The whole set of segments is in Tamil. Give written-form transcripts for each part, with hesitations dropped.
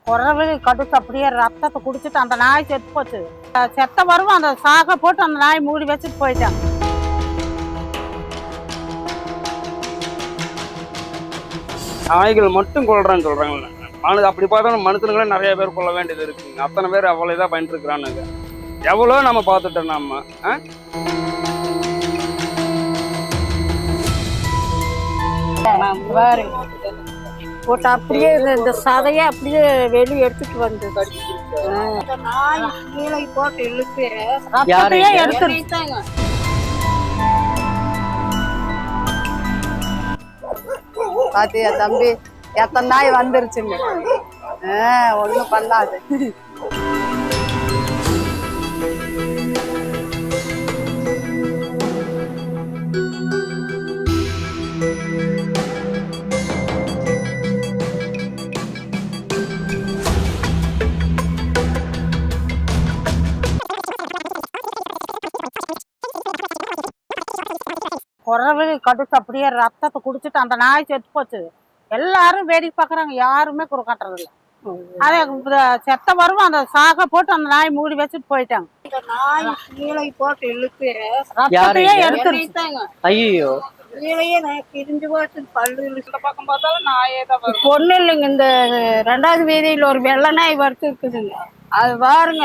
குறவு கடுத்து அப்படியே ரத்தத்தை குடிச்சிட்டு அந்த நாய் செத்து போச்சு. செத்த வரும் அந்த சாக போட்டு அந்த நாய் மூடி வச்சுட்டு போயிட்டாங்க. நாய்கள் மட்டும் கொள்றேன்னு சொல்றாங்கல்ல, அப்படி பார்த்தா மனுஷனுங்களே நிறைய பேர் கொள்ள வேண்டியது இருக்குங்க. அத்தனை பேர் அவ்வளோ இதாக பண்ணிட்டு இருக்கிறானுங்க. எவ்வளோ நம்ம பார்த்துட்டோம் நம்ம. போட்டு அப்படியே இந்த சதையை அப்படியே வெளியே எடுத்துட்டு வந்து கீழே போட்டு இழுத்து ரத்தத்தையே எடுத்துட்டாங்க. பாத்தியா தம்பி, எத்தனை நாய் வந்துருச்சுங்க. ஒண்ணும் பண்ணாது. குறவு கடுத்து அப்படியே ரத்தத்தை குடிச்சிட்டு அந்த நாய் செத்து போச்சு. எல்லாரும் வேடிக்கை பாக்குறாங்க, யாருமே குறுக்காட்டுறது இல்லை. அதே செத்த வரும் அந்த சாக போட்டு அந்த நாய் மூடி வச்சுட்டு போயிட்டாங்க. இந்த நாய் கீழே போட்டு இழுத்து ரத்தத்தையே எடுத்துட்டாங்க. ஐயோ, கீழே கிழிஞ்சு போச்சு. பல்லு இந்த பக்கம் பார்த்தாலும் நாயே தான். பொண்ணு இல்லைங்க, இந்த 2வது வீதியில் ஒரு வெள்ளை நாய் வறுத்து இருக்குதுங்க. அது பாருங்க,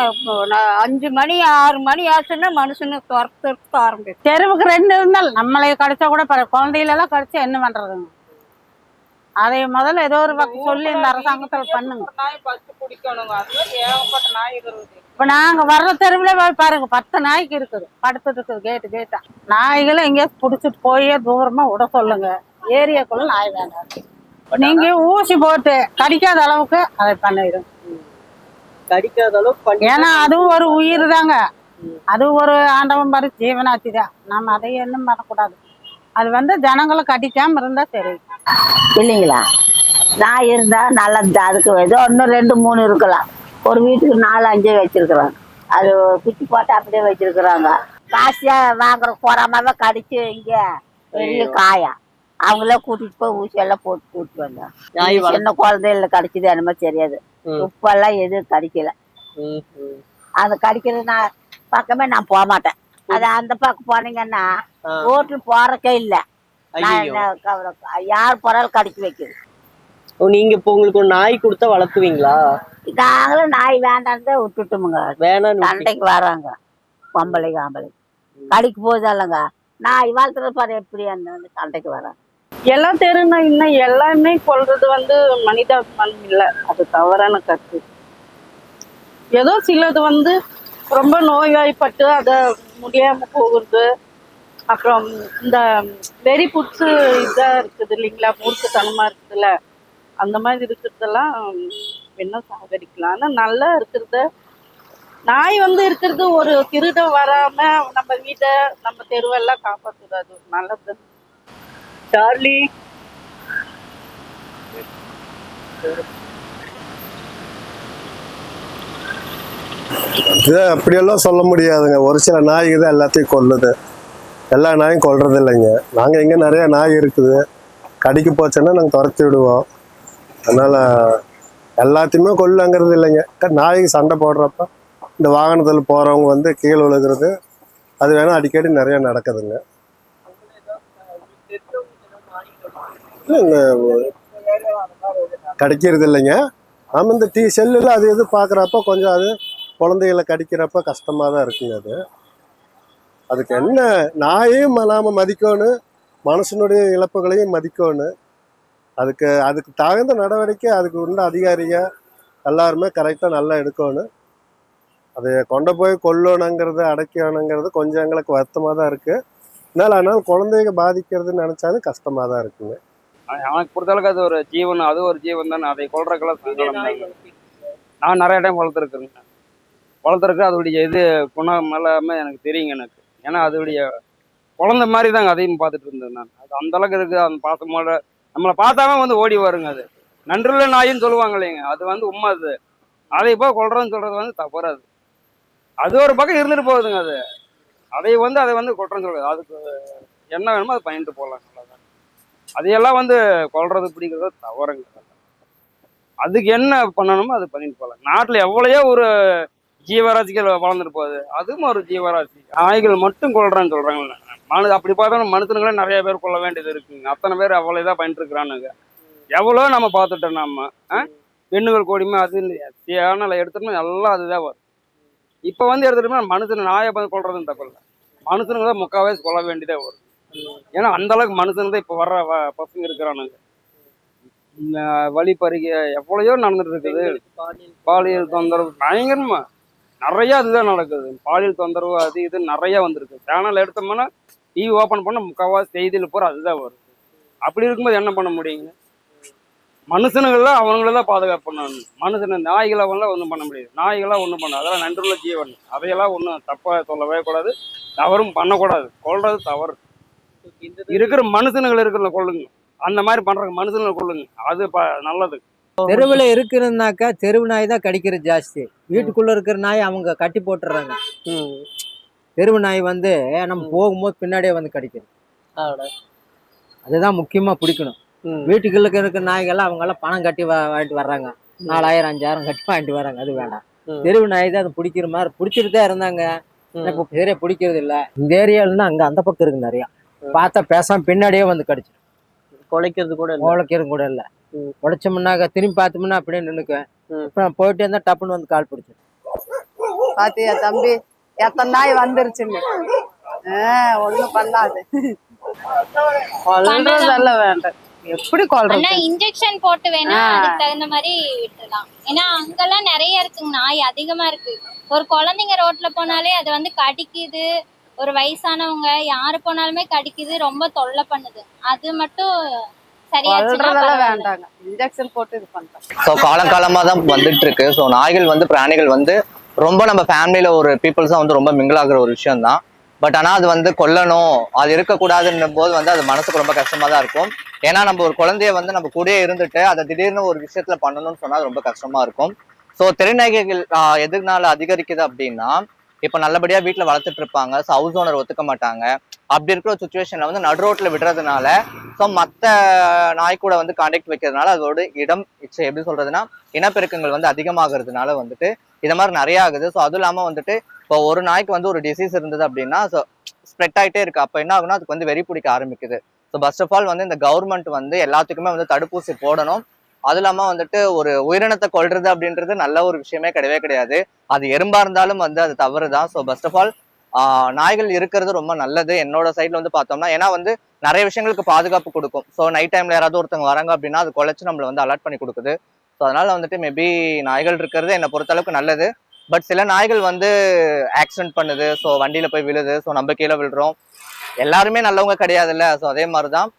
5 மணி 6 மணி ஆச்சுன்னா மனுஷனு துரத்து ஆரம்பிச்சு. தெருவுக்கு 2 இருந்தால் நம்மளே கடிச்சா கூட குழந்தைகளெல்லாம் கடிச்சா என்ன பண்றதுங்க? அதை முதல்ல ஏதோ ஒரு பக்கம் சொல்லி இந்த அரசாங்கத்துல பண்ணுங்க. இப்ப நாங்க வர்ற தெருவுல போய் பாருங்க, 10 நாய்க்கு இருக்குது படுத்துட்டு இருக்குது கேட்டா. நாய்களை எங்கேயாவது புடிச்சிட்டு போயே தூரமா விட சொல்லுங்க. ஏரியாக்குள்ள நாய் வேண்டாம். நீங்க ஊசி போட்டு கடிக்காத அளவுக்கு அதை பண்ணிடும். கடிக்காத அளவுக்கு, ஏன்னா அதுவும் ஒரு உயிர் தாங்க. அது ஒரு ஆண்டவன் பாரு ஜீவனாத்தி தான். நம்ம அதை என்ன பண்ணக்கூடாது. அது ஜனங்களை கடிக்காம இருந்தா சரி இல்லைங்களா? நாய் இருந்தா நல்லது. அதுக்கு ஏதோ 1 2 3 இருக்கலாம். ஒரு வீட்டுக்கு 4 5 வச்சிருக்கிறாங்க. அது குச்சி போட்டு அப்படியே வச்சிருக்கிறாங்க. காசியா வாங்குற போறாம கடிச்சு இங்க பெரிய காயா அவங்களே கூட்டிட்டு போய் ஊசியெல்லாம் போட்டு கூட்டிட்டு வந்தாங்க. சின்ன குழந்தைல கடிச்சது என்னமோ தெரியாது. உப்பெல்லாம் எதுவும் கடிக்கல. அது கடிக்கிறது நான் பக்கமே நான் போக மாட்டேன். அது அந்த பக்கம் போனீங்கன்னா ரோட்ல போறக்கே இல்ல. யார் போறாலும் கடிச்சு வைக்குது. நீங்க இப்போ உங்களுக்கு ஒரு நாய் கொடுத்தா வளர்த்துவீங்களா? நாங்களும் நாய் வேண்டான்னு விட்டுட்டோமுங்க. வேணாம், சண்டைக்கு வராங்க பொம்பளை ஆம்பளை. கடிக்கு போகுதாலங்க நாய் வளர்த்துறது பாரு எப்படி அந்த சண்டைக்கு வராங்க. எல்லாம் தெரியும்னா இன்னும் எல்லாமே கொள்றது மனிதாபிமானம் இல்லை. அது தவறான கருத்து. ஏதோ சிலது ரொம்ப நோய்வாய்ப்பட்டு அதை முடியாம போகுறது. அப்புறம் இந்த வெறி புட்ஸு இதா இருக்குது இல்லைங்களா, மூர்க்கத்தனமா இருக்குதுல்ல, அந்த மாதிரி இருக்கிறதெல்லாம் என்ன சாகடிக்கலாம். ஆனால் நல்லா இருக்கிறத நாய் இருக்கிறது ஒரு திருட வராம நம்ம வீட்டை நம்ம தெருவெல்லாம் காப்பாற்றுறது. அது நல்லது. சார்லி, இது அப்படியெல்லாம் சொல்ல முடியாதுங்க. ஒரு சில நாய்க்கு தான் எல்லாத்தையும் கொல்லுது. எல்லா நாயும் கொல்றது இல்லைங்க. நாங்கள் இங்கே நிறைய நாய் இருக்குது. கடிக்கு போச்சோன்னா நாங்கள் துரத்தி விடுவோம். அதனால் எல்லாத்தையுமே கொல்லுங்கிறது இல்லைங்க. நாய்க்கு சண்டை போடுறப்ப இந்த வாகனத்தில் போகிறவங்க கீழே விழுகிறது அது வேணால் அடிக்கடி நிறையா நடக்குதுங்க. கடிக்கிறது இல்லைங்க. நம்ம இந்த செல்லில் அது எது பார்க்குறப்ப கொஞ்சம் அது குழந்தைகளை கடிக்கிறப்ப கஷ்டமாக தான் இருக்குங்க. அதுக்கு என்ன, நாயையும் நாம் மதிக்கணும், மனுஷனுடைய இழப்புகளையும் மதிக்கணும். அதுக்கு தகுந்த நடவடிக்கை அதுக்கு உள்ள அதிகாரிங்க எல்லாருமே கரெக்டாக நல்லா எடுக்கணும். அதை கொண்டு போய் கொல்லணுங்கிறது அடைக்கணுங்கிறது கொஞ்சம் எங்களுக்கு வருத்தமாக தான் இருக்குது. அதனால் குழந்தைங்க பாதிக்கிறதுன்னு நினச்சாலும் கஷ்டமாக தான் இருக்குங்க. எனக்கு பொறுத்தளவுக்கு அது ஒரு ஜீவன், அது ஒரு ஜீவன் தானே. அதை கொள்றதுக்கெல்லாம் நான் நிறைய டைம் வளர்த்துருக்குறேங்க. அதோடைய குணம் எல்லாமே எனக்கு தெரியுங்க எனக்கு. ஏன்னா அதோடைய குழந்தை மாதிரி தாங்க அதையும் பார்த்துட்டு இருந்தேன் நான். அது அந்த அளவுக்கு இருக்குது. அந்த பாசமோட நம்மளை பார்த்தாவே ஓடி வருங்க. அது நன்றுள்ள நாயின்னு சொல்லுவாங்க இல்லைங்க, அது உண்மை. அது அதை போய் கொள்றதுன்னு சொல்றது தவறாது. அது ஒரு பக்கம் இருந்துட்டு போகுதுங்க. அதை கொள்றேன்னு சொல்றது, அதுக்கு என்ன வேணுமோ அது பண்ணிட்டு போகலாம். அதையெல்லாம் கொள்றது பிடிக்கிறது தவறுங்க. அதுக்கு என்ன பண்ணணுமோ அது பண்ணிட்டு போகலாம். நாட்டில் எவ்வளையோ ஒரு ஜீவராசிகள் வளர்ந்துட்டு போகுது, அதுவும் ஒரு ஜீவராசி. நாய்கள் மட்டும் கொள்றேன்னு சொல்றாங்கல்ல, அப்படி பார்த்தா மனுஷனுங்களே நிறைய பேர் கொள்ள வேண்டியது இருக்குங்க. அத்தனை பேர் அவ்வளோ இதாக பண்ணிட்டு இருக்கிறானுங்க. எவ்வளோ நம்ம பார்த்துட்டோம் நம்ம. பெண்ணுகள் கோடிமை அது சேனலை எடுத்துட்டோம்னா எல்லாம் அதுதான் வரும். இப்போ வந்து எடுத்துட்டோம்னா மனுஷன் நாயை பார்த்து கொள்றதுன்னு தப்பு இல்லை, மனுஷனுங்க தான் முக்கால்வாசி கொள்ள வேண்டியதே வரும். ஏன்னா அந்த அளவுக்கு மனுஷனுங்க தான் இப்போ வர்ற பசங்க இருக்கிறானுங்க. வழி பறிகை எவ்வளையோ நடந்துட்டு இருக்குது. பாலியல் தொந்தரவு பயங்கரமா நிறைய அதுதான் நடக்குது. பாலியல் தொந்தரவு அது இது நிறைய வந்திருக்கு. சேனல் எடுத்தோம்னா டிவி ஓப்பன் பண்ண முக்கால்வாசி செய்தியில் போகிற அதுதான் வருது. அப்படி இருக்கும்போது என்ன பண்ண முடியுங்க? மனுஷனுங்கள்லாம் அவங்களதான் பாதுகாப்பு பண்ணணும். மனுஷன் நாய்களை ஒன்றும் பண்ண முடியாது. நாய்களாம் ஒன்றும் பண்ண, அதெல்லாம் நன்றுள்ள ஜீவன். அதையெல்லாம் ஒன்றும் தப்பாக சொல்லவே கூடாது, தவறும் பண்ணக்கூடாது. கொள்றது தவறு. இருக்கிற மனுஷனுங்கள் இருக்கிற கொள்ளுங்க, அந்த மாதிரி பண்ற மனுஷனுங்களை கொள்ளுங்க, அது நல்லது. தெருவில் இருக்குதுன்னாக்கா தெருவு நாய் தான் கடிக்கிறது ஜாஸ்தி. வீட்டுக்குள்ள இருக்கிற நாய் அவங்க கட்டி போட்டுறாங்க. தெருவு நாய் வந்து நம்ம போகும்போது பின்னாடியே வந்து கடிக்கிறது. அதுதான் முக்கியமா பிடிக்கணும். வீட்டுக்குள்ள இருக்கிற நாய்கள்லாம் அவங்க எல்லாம் பணம் கட்டி வாங்கிட்டு வர்றாங்க, 4000 5000 கட்டி வாங்கிட்டு வர்றாங்க. அது வேண்டாம். தெருவு நாய் தான் அது பிடிக்கிற மாதிரி பிடிச்சிட்டு தான் இருந்தாங்க. இப்போ சரியா பிடிக்கிறது இல்லை. இந்த ஏரியாலன்னா அங்க அந்த பக்கம் இருக்கு நிறையா. பார்த்தா பேசாம பின்னாடியே வந்து கடிச்சிடும். குலைக்கிறது கூட குலைக்கிறது கூட இல்லை. உடைச்சோம்னாக்க திரும்பி பார்த்தோம்னா அப்படியே நின்னுக்குவேன். அப்புறம் போயிட்டே இருந்தா டப்புன்னு வந்து கால் பிடிச்சிடும். பாத்தியா தம்பி, எத்தனை நாய் வந்துருச்சுங்க. ஒண்ணும் பண்ணாது. கொல்றதெல்லாம் வேண்டாம். எப்படி கொல்றது? இன்ஜெக்ஷன் போட்டு வேணா அதுக்கு தகுந்த மாதிரி விட்டுலாம். ஏன்னா அங்கெல்லாம் நிறைய இருக்குங்க, நாய் அதிகமா இருக்கு. ஒரு குழந்தைங்க ரோட்ல போனாலே அது வந்து கடிக்குது, ஒரு வயசானவங்க யாரு போனாலுமே கடிக்குது, ரொம்ப தொல்லை பண்ணுது. அது மட்டும் வேண்டாங்க, இன்ஜெக்ஷன் போட்டு இது பண்றோம். ஸோ காலங்காலமா தான் வந்துட்டு இருக்கு. ஸோ நாய்கள் வந்து பிராணிகள் வந்து ரொம்ப நம்ம ஃபேமிலியில ஒரு பீப்புள்ஸா வந்து ரொம்ப மிங்கிள் ஆகுற ஒரு விஷயம் தான். பட் ஆனால் அது வந்து கொல்லணும், அது இருக்கக்கூடாதுன்னும் போது வந்து அது மனசுக்கு ரொம்ப கஷ்டமா தான் இருக்கும். ஏன்னா நம்ம ஒரு குழந்தைய வந்து நம்ம கூடயே இருந்துட்டு அதை திடீர்னு ஒரு விஷயத்துல பண்ணணும்னு சொன்னா அது ரொம்ப கஷ்டமா இருக்கும். ஸோ தெருநாய்கள் எதுனால அதிகரிக்குது அப்படின்னா, இப்போ நல்லபடியா வீட்டில் வளர்த்துட்டு இருப்பாங்க, ஸோ ஹவுஸ் ஓனர் ஒத்துக்க மாட்டாங்க. அப்படி இருக்கிற ஒரு சுச்சுவேஷன்ல வந்து நடு ரோட்ல விடுறதுனால, ஸோ மற்ற நாய் கூட வந்து கான்டாக்ட் வைக்கிறதுனால அதோட இடம் எப்படி சொல்றதுன்னா இனப்பெருக்கங்கள் வந்து அதிகமாகிறதுனால வந்துட்டு இதை மாதிரி நிறைய ஆகுது. ஸோ அதுவும் இல்லாமல் வந்துட்டு இப்போ ஒரு நாய்க்கு வந்து ஒரு டிசீஸ் இருந்தது அப்படின்னா ஸோ ஸ்ப்ரெட் ஆகிட்டே இருக்கு. அப்போ என்ன ஆகுனா அதுக்கு வந்து வெறி பிடிக்க ஆரம்பிக்குது. ஸோ ஃபர்ஸ்ட் ஆஃப் ஆல் வந்து இந்த கவர்மெண்ட் வந்து எல்லாத்துக்குமே வந்து தடுப்பூசி போடணும். அது இல்லாமல் வந்துட்டு ஒரு உயிரினத்தை கொல்றது அப்படின்றது நல்ல ஒரு விஷயமே கிடையவே கிடையாது. அது எறும்பா இருந்தாலும் வந்து அது தவறு தான். ஸோ ஃபர்ஸ்ட் ஆஃப் ஆல் நாய்கள் இருக்கிறது ரொம்ப நல்லது என்னோட சைட்ல வந்து பார்த்தோம்னா. ஏன்னா வந்து நிறைய விஷயங்களுக்கு பாதுகாப்பு கொடுக்கும். ஸோ நைட் டைம்ல யாராவது ஒருத்தவங்க வராங்க அப்படின்னா அது குலைச்சு நம்மளை வந்து அலர்ட் பண்ணி கொடுக்குது. ஸோ அதனால வந்துட்டு மேபி நாய்கள் இருக்கிறது என்னை பொறுத்தளவுக்கு நல்லது. பட் சில நாய்கள் வந்து ஆக்சிடென்ட் பண்ணுது, ஸோ வண்டியில போய் விழுது, ஸோ நம்ம கீழே விழுறோம். எல்லாருமே நல்லவங்க கிடையாதுல்ல. ஸோ அதே மாதிரிதான்